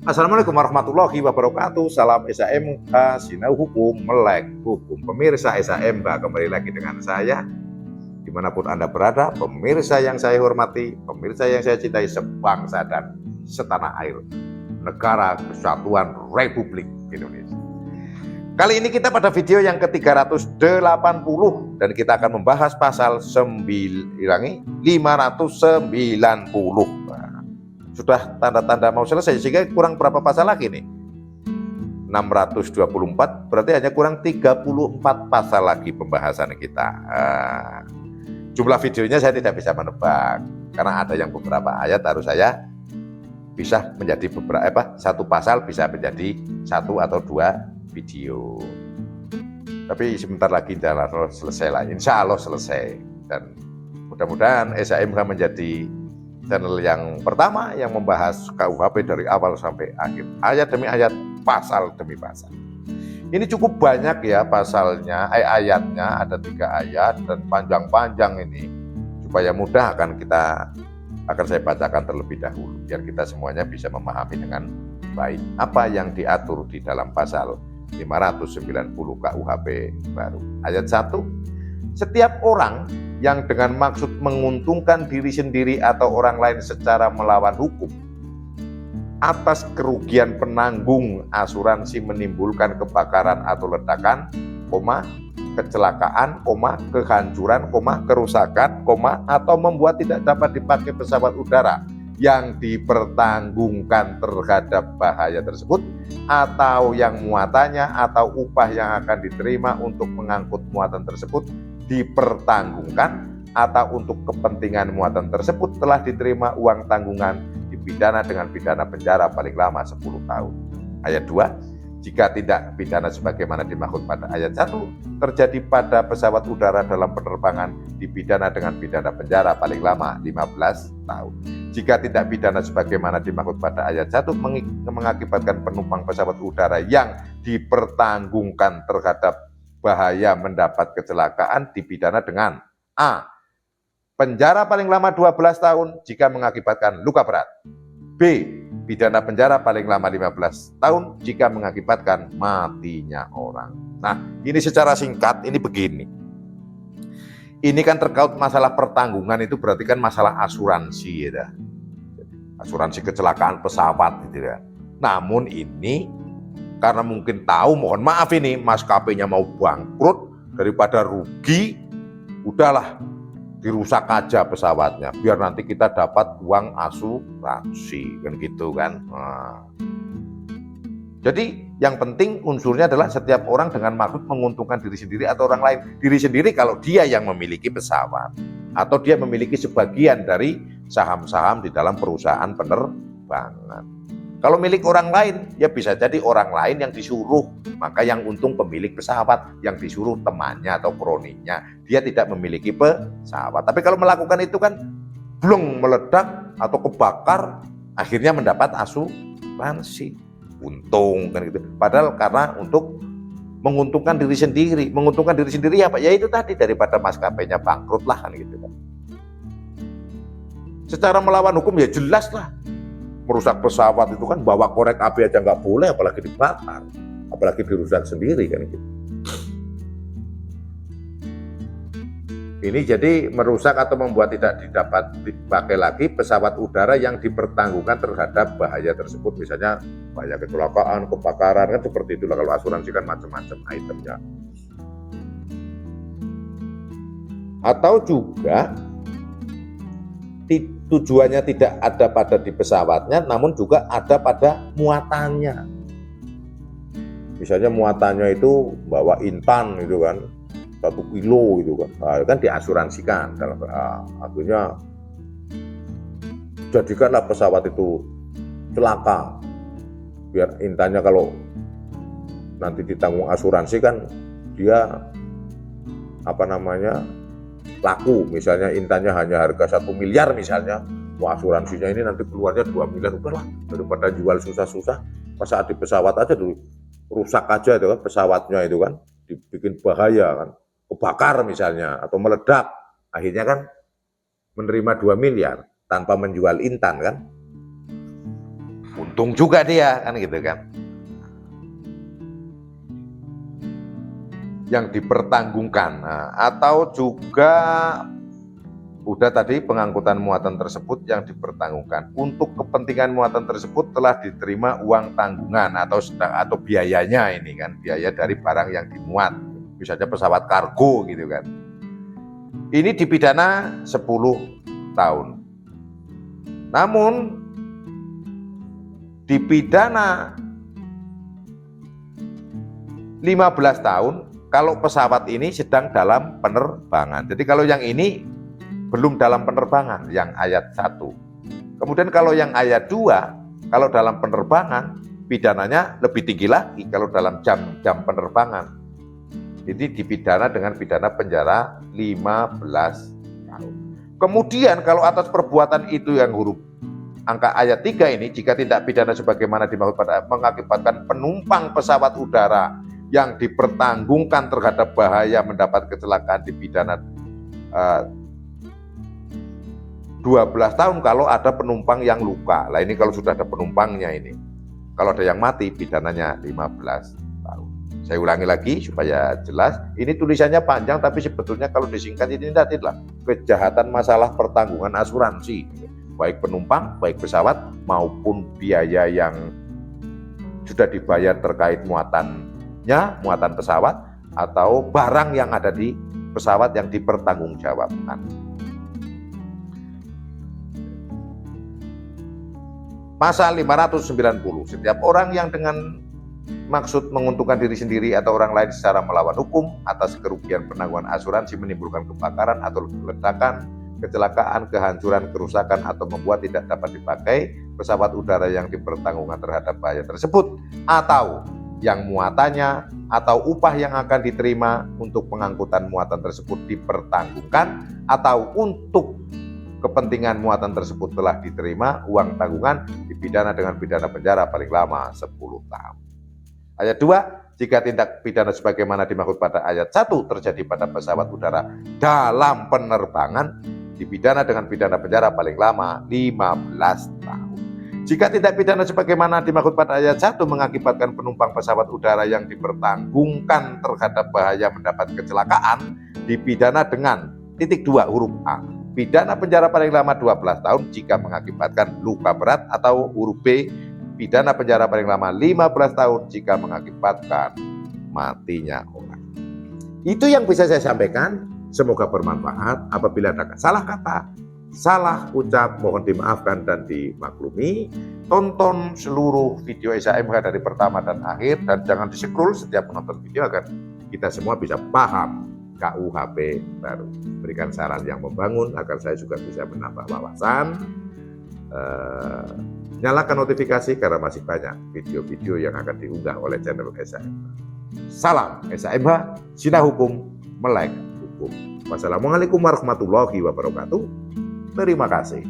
Assalamualaikum warahmatullahi wabarakatuh. Salam SHMK, Sinau Hukum, Melek Hukum. Pemirsa SHMK, kembali lagi dengan saya. Dimanapun Anda berada, pemirsa yang saya hormati, pemirsa yang saya cintai sebangsa dan setanah air, Negara Kesatuan Republik Indonesia. Kali ini kita pada video yang ke-380 dan kita akan membahas pasal 590. Sudah tanda-tanda mau selesai, sehingga kurang berapa pasal lagi nih? 624, berarti hanya kurang 34 pasal lagi pembahasan kita. Jumlah videonya saya tidak bisa menebak, karena ada yang beberapa ayat harus saya bisa menjadi satu pasal bisa menjadi 1 atau 2 video. Tapi sebentar lagi selesai lah, insya Allah selesai. Dan mudah-mudahan SHMK menjadi channel yang pertama yang membahas KUHP dari awal sampai akhir, ayat demi ayat, pasal demi pasal. Ini cukup banyak ya pasalnya, ayatnya ada 3 ayat dan panjang-panjang ini. Supaya mudah akan saya bacakan terlebih dahulu biar kita semuanya bisa memahami dengan baik apa yang diatur di dalam pasal 590 KUHP baru. Ayat 1, setiap orang yang dengan maksud menguntungkan diri sendiri atau orang lain secara melawan hukum atas kerugian penanggung asuransi menimbulkan kebakaran atau ledakan, kecelakaan, kehancuran, kerusakan, atau membuat tidak dapat dipakai pesawat udara yang dipertanggungkan terhadap bahaya tersebut, atau yang muatannya atau upah yang akan diterima untuk mengangkut muatan tersebut dipertanggungkan, atau untuk kepentingan muatan tersebut telah diterima uang tanggungan, dipidana dengan pidana penjara paling lama 10 tahun. Ayat 2, jika tidak pidana sebagaimana dimaksud pada ayat 1 terjadi pada pesawat udara dalam penerbangan, dipidana dengan pidana penjara paling lama 15 tahun. Jika tidak pidana sebagaimana dimaksud pada ayat 1 mengakibatkan penumpang pesawat udara yang dipertanggungkan terhadap bahaya mendapat kecelakaan, dipidana dengan A, penjara paling lama 12 tahun jika mengakibatkan luka berat. B, pidana penjara paling lama 15 tahun jika mengakibatkan matinya orang. Nah, ini secara singkat ini begini. Ini kan terkait masalah pertanggungan, itu berarti kan masalah asuransi ya. Asuransi kecelakaan pesawat gitu ya. Namun ini karena mungkin tahu, mohon maaf ini maskapainya mau bangkrut, daripada rugi, udahlah dirusak aja pesawatnya biar nanti kita dapat uang asuransi kan gitu kan. Jadi yang penting unsurnya adalah setiap orang dengan maksud menguntungkan diri sendiri atau orang lain. Diri sendiri kalau dia yang memiliki pesawat atau dia memiliki sebagian dari saham-saham di dalam perusahaan penerbangan. Kalau milik orang lain, ya bisa jadi orang lain yang disuruh. Maka yang untung pemilik pesawat, yang disuruh temannya atau kroninya. Dia tidak memiliki pesawat. Tapi kalau melakukan itu kan bleng, meledak atau kebakar, akhirnya mendapat asuransi. Untung kan gitu. Padahal karena untuk menguntungkan diri sendiri. Menguntungkan diri sendiri apa? Ya itu tadi, daripada maskapainya bangkrut lah kan gitu kan. Secara melawan hukum ya jelas lah. Merusak pesawat itu kan bawa korek api aja nggak boleh, apalagi dibakar, apalagi dirusak sendiri kan gitu. Ini jadi merusak atau membuat tidak dapat dipakai lagi pesawat udara yang dipertanggungkan terhadap bahaya tersebut, misalnya bahaya kecelakaan, kebakaran, kan seperti itulah. Kalau asuransi kan macam-macam itemnya. Atau juga tujuannya tidak ada pada di pesawatnya, namun juga ada pada muatannya. Misalnya muatannya itu bawa intan gitu kan, 1 kilo gitu kan, kan diasuransikan dalam akhirnya jadikanlah pesawat itu celaka, biar intannya kalau nanti ditanggung asuransi kan dia laku, misalnya intannya hanya harga 1 miliar misalnya, asuransinya ini nanti keluarnya 2 miliar, udahlah daripada jual susah-susah, pas saat di pesawat aja dulu rusak aja itu kan pesawatnya itu kan, dibikin bahaya kan, kebakar misalnya atau meledak, akhirnya kan menerima 2 miliar tanpa menjual intan kan. untung juga dia, kan gitu kan. Yang dipertanggungkan, atau juga udah tadi pengangkutan muatan tersebut yang dipertanggungkan. Untuk kepentingan muatan tersebut telah diterima uang tanggungan atau biayanya, ini kan biaya dari barang yang dimuat, misalnya pesawat kargo gitu kan. Ini dipidana 10 tahun. Namun dipidana 15 tahun kalau pesawat ini sedang dalam penerbangan. Jadi kalau yang ini belum dalam penerbangan, yang ayat 1. Kemudian kalau yang ayat 2, kalau dalam penerbangan, pidananya lebih tinggi lagi kalau dalam jam-jam penerbangan. Jadi dipidana dengan pidana penjara 15 tahun. Kemudian kalau atas perbuatan itu yang huruf angka ayat 3 ini, jika tindak pidana sebagaimana dimaksud pada mengakibatkan penumpang pesawat udara yang dipertanggungkan terhadap bahaya mendapat kecelakaan, dipidana 12 tahun kalau ada penumpang yang luka. Lah ini kalau sudah ada penumpangnya ini. Kalau ada yang mati, pidananya 15 tahun. Saya ulangi lagi supaya jelas. Ini tulisannya panjang tapi sebetulnya kalau disingkat ini adalah kejahatan masalah pertanggungan asuransi. Baik penumpang, baik pesawat maupun biaya yang sudah dibayar terkait muatannya, muatan pesawat atau barang yang ada di pesawat yang dipertanggungjawabkan. Pasal 590, setiap orang yang dengan maksud menguntungkan diri sendiri atau orang lain secara melawan hukum atas kerugian penangguhan asuransi menimbulkan kebakaran atau ledakan, kecelakaan, kehancuran, kerusakan atau membuat tidak dapat dipakai pesawat udara yang dipertanggungkan terhadap bahaya tersebut, atau yang muatannya atau upah yang akan diterima untuk pengangkutan muatan tersebut dipertanggungkan, atau untuk kepentingan muatan tersebut telah diterima uang tanggungan, dipidana dengan pidana penjara paling lama 10 tahun. Ayat 2, jika tindak pidana sebagaimana dimaksud pada ayat 1 terjadi pada pesawat udara dalam penerbangan, dipidana dengan pidana penjara paling lama 15 tahun. Jika tindak pidana sebagaimana dimaksud pada ayat 1 mengakibatkan penumpang pesawat udara yang dipertanggungkan terhadap bahaya mendapat kecelakaan, dipidana dengan titik 2 huruf A, pidana penjara paling lama 12 tahun jika mengakibatkan luka berat, atau huruf B, pidana penjara paling lama 15 tahun jika mengakibatkan matinya orang. Itu yang bisa saya sampaikan. Semoga bermanfaat. Apabila ada salah kata, salah ucap, mohon dimaafkan dan dimaklumi. Tonton seluruh video SHMH dari pertama dan akhir, dan jangan di-scroll setiap menonton video agar kita semua bisa paham KUHP baru. Berikan saran yang membangun agar saya juga bisa menambah wawasan. Nyalakan notifikasi karena masih banyak video-video yang akan diunggah oleh channel SHMH. Salam SHMH, Sinah Hukum, Melek Hukum. Wassalamualaikum warahmatullahi wabarakatuh. Terima kasih.